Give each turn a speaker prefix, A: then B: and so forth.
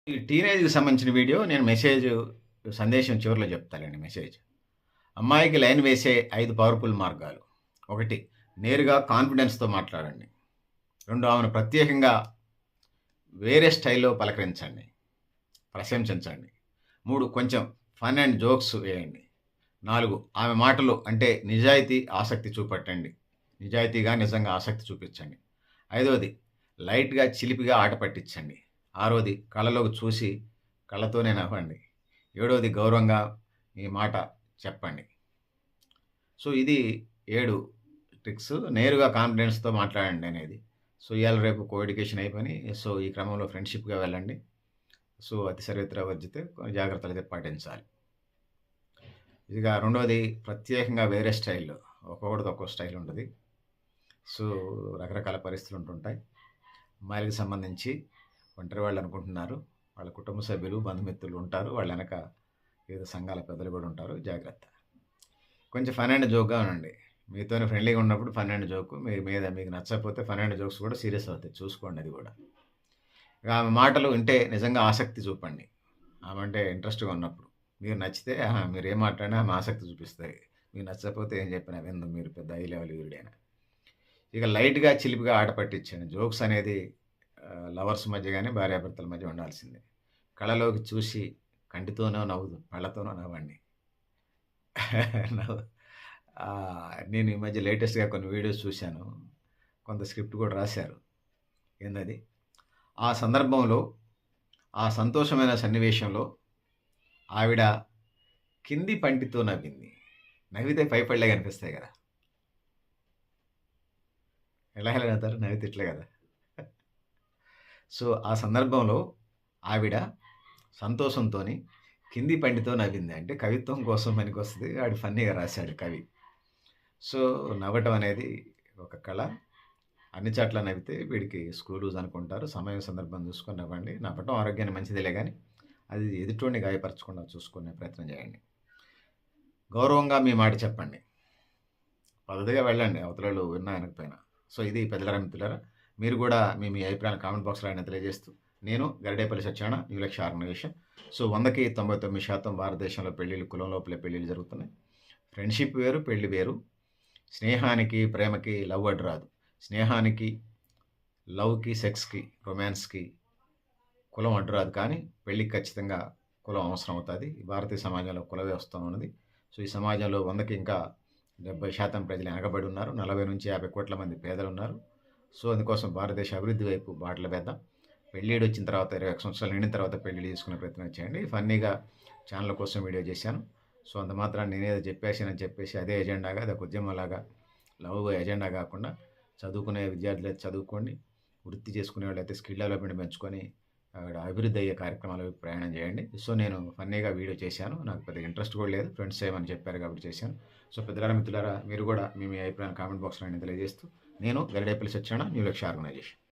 A: ఈ టీనేజ్‌కి సంబంధించిన వీడియో నేను సందేశం చివరిలో చెప్తాలేండి మెసేజ్. అమ్మాయికి లైన్ వేసే 5 పవర్‌ఫుల్ మార్గాలు. 1 నేరుగా కాన్ఫిడెన్స్‌తో మాట్లాడండి. 2 ఆమెను ప్రత్యేకంగా వేరే స్టైల్‌లో పలకరించండి. ప్రశంసించండి. 3 కొంచెం ఫన్ అండ్ జోక్స్ వేయండి. 4 ఆమె మాటలు అంటే నిజాయితీ, ఆసక్తి చూపెట్టండి. నిజాయితీగా నిజంగా ఆసక్తి చూపించండి. 5వది లైట్‌గా, చిలిపిగా ఆట పట్టించండి. 6వది కళ్ళలోకి చూసి కళ్ళతోనే నవ్వండి. 7వది గౌరవంగా మీ మాట చెప్పండి. సో, ఇది 7 ట్రిక్స్. నేరుగా కాన్ఫిడెన్స్‌తో మాట్లాడండి అనేది. సో, ఇయాల రేపు కో ఎడ్యుకేషన్ అయిపోయినాయి. సో, ఈ క్రమంలో ఫ్రెండ్‌షిప్‌గా వెళ్ళండి. సో, అతి సర్వత్రా వర్జితే కొన్ని జాగ్రత్తలైతే పాటించాలి. ఇక రెండోది ప్రత్యేకంగా వేరే స్టైల్‌లో ఒక్కొక్కడిది ఒక్కో స్టైల్ ఉంటది. సో, రకరకాల పరిస్థితులు ఉంటుంటాయి. అమ్మాయిలకి సంబంధించి ఒంటరి వాళ్ళు అనుకుంటున్నారు. వాళ్ళ కుటుంబ సభ్యులు, బంధుమిత్రులు ఉంటారు. వాళ్ళ వెనక వివిధ సంఘాల పెద్దలు కూడా ఉంటారు. జాగ్రత్త. కొంచెం ఫన్ అండ్ జోక్‌గా ఉండండి. మీతోని ఫ్రెండ్లీగా ఉన్నప్పుడు ఫన్ అండ్ జోక్. మీ మీద మీకు నచ్చకపోతే ఫన్ అండ్ జోక్స్ కూడా సీరియస్ అవుతాయి. చూసుకోండి అది కూడా. ఇక ఆమె మాటలు వింటే నిజంగా ఆసక్తి చూపండి. ఆమె అంటే ఇంట్రెస్ట్‌గా ఉన్నప్పుడు. మీరు నచ్చితే మీరేం మాట్లాడినా ఆమె ఆసక్తి చూపిస్తాయి. మీకు నచ్చకపోతే ఏం చెప్పినా వినదు. మీరు పెద్ద హై లెవెల్ వీరుడైన. ఇక లైట్‌గా, చిలిపిగా ఆట పట్టించండి. జోక్స్ అనేది లవర్స్ మధ్య గాని, భార్యాభర్తల మధ్య ఉండాల్సిందే. కళ్ళలోకి చూసి కంటితోనో నవ్వు, కళ్ళతోనో నవ్వండి. నవ్వు నేను ఈ మధ్య లేటెస్ట్‌గా కొన్ని వీడియోస్ చూశాను. కొంత స్క్రిప్ట్ కూడా రాశారు. ఏందది? ఆ సందర్భంలో, ఆ సంతోషమైన సన్నివేశంలో ఆవిడ కింది పంటితో నవ్వింది. నవ్వితే పై పళ్ళే కనిపిస్తాయి గదా! ఎలా నవ్వుతారు? నవ్వితే ఇట్లే గదా! సో, ఆ సందర్భంలో ఆవిడ సంతోషంతోని కింది పంటితో నవ్వింది. అంటే కవిత్వం కోసం పనికొస్తది. ఆడు ఫన్నీగా రాశాడు కవి. సో, నవ్వటం అనేది ఒక కళ. అన్ని చోట్ల నవ్వితే వీడికి స్క్రూ లూజ్ అనుకుంటారు. సమయం, సందర్భం చూసుకొని నవ్వండి. నవ్వటం ఆరోగ్యానికి మంచిదేలే గానీ, అది ఎదుటోడిని గాయపరచకుండా చూసుకునే ప్రయత్నం చేయండి. గౌరవంగా మీ మాట చెప్పండి. పద్ధతిగా వెళ్ళండి అవతలోళ్ళు విన్నా వినకపోయినా. సో, ఇది పెద్దలారా, మిత్రులారా. మీరు కూడా మీ అభిప్రాయాలను కామెంట్ బాక్స్‌లో అయినా తెలియజేస్తూ, నేను గరిడేపల్లి సత్యనారాయణ, న్యూ లక్ష్య ఆర్గనైజేషన్. సో, 100కి 99% భారతదేశంలో పెళ్ళిళ్ళు కులం లోపలే పెళ్ళిళ్ళు జరుగుతున్నాయి. ఫ్రెండ్‌షిప్ వేరు, పెళ్లి వేరు. స్నేహానికి, ప్రేమకి లవ్ అడ్డు రాదు. స్నేహానికి, లవ్‌కి, సెక్స్‌కి, రొమాన్స్‌కి కులం అడ్డు రాదు. కానీ పెళ్ళికి ఖచ్చితంగా కులం అవసరం అవుతాది. భారతీయ సమాజంలో కుల వ్యవస్థ ఉన్నది. సో, ఈ సమాజంలో 100కి ఇంకా 70% ప్రజలు వెనకబడి ఉన్నారు. 40-50 కోట్ల మంది పేదలున్నారు. సో, అందుకోసం భారతదేశ అభివృద్ధి వైపు బాటలు వేద్దాం. పెళ్ళిడొచ్చిన తర్వాత 21 సంవత్సరాలు నిండిన తర్వాత పెళ్ళిళ్ళు చేసుకునే ప్రయత్నం చేయండి. ఫన్నీగా ఛానల్ కోసం వీడియో చేశాను. సో, అంత మాత్రాన నేనేదో చెప్పేసానని చెప్పేసి అదే ఎజెండాగా అదొక ఉద్యమంలాగా లవ్ ఎజెండా కాకుండా చదువుకునే విద్యార్థులైతే చదువుకోండి. వృత్తి చేసుకునే వాళ్ళైతే స్కిల్ డెవలప్‌మెంట్ పెంచుకొని అభివృద్ధి అయ్యే కార్యక్రమాల వైపు ప్రయాణం చేయండి. సో, నేను ఫన్నీగా వీడియో చేశాను. నాకు పెద్దగా ఇంట్రెస్ట్ కూడా లేదు. ఫ్రెండ్స్ చేయమని చెప్పారు కాబట్టి చేశాను. సో, పెద్దలారా, మిత్రులారా, మీరు కూడా మీ అభిప్రాయాన్ని కామెంట్ బాక్స్‌లో అయినా తెలియజేస్తూ, నేను గరిడేపల్లి సత్యనారాయణ, న్యూ లక్ష్య ఆర్గనైజేషన్.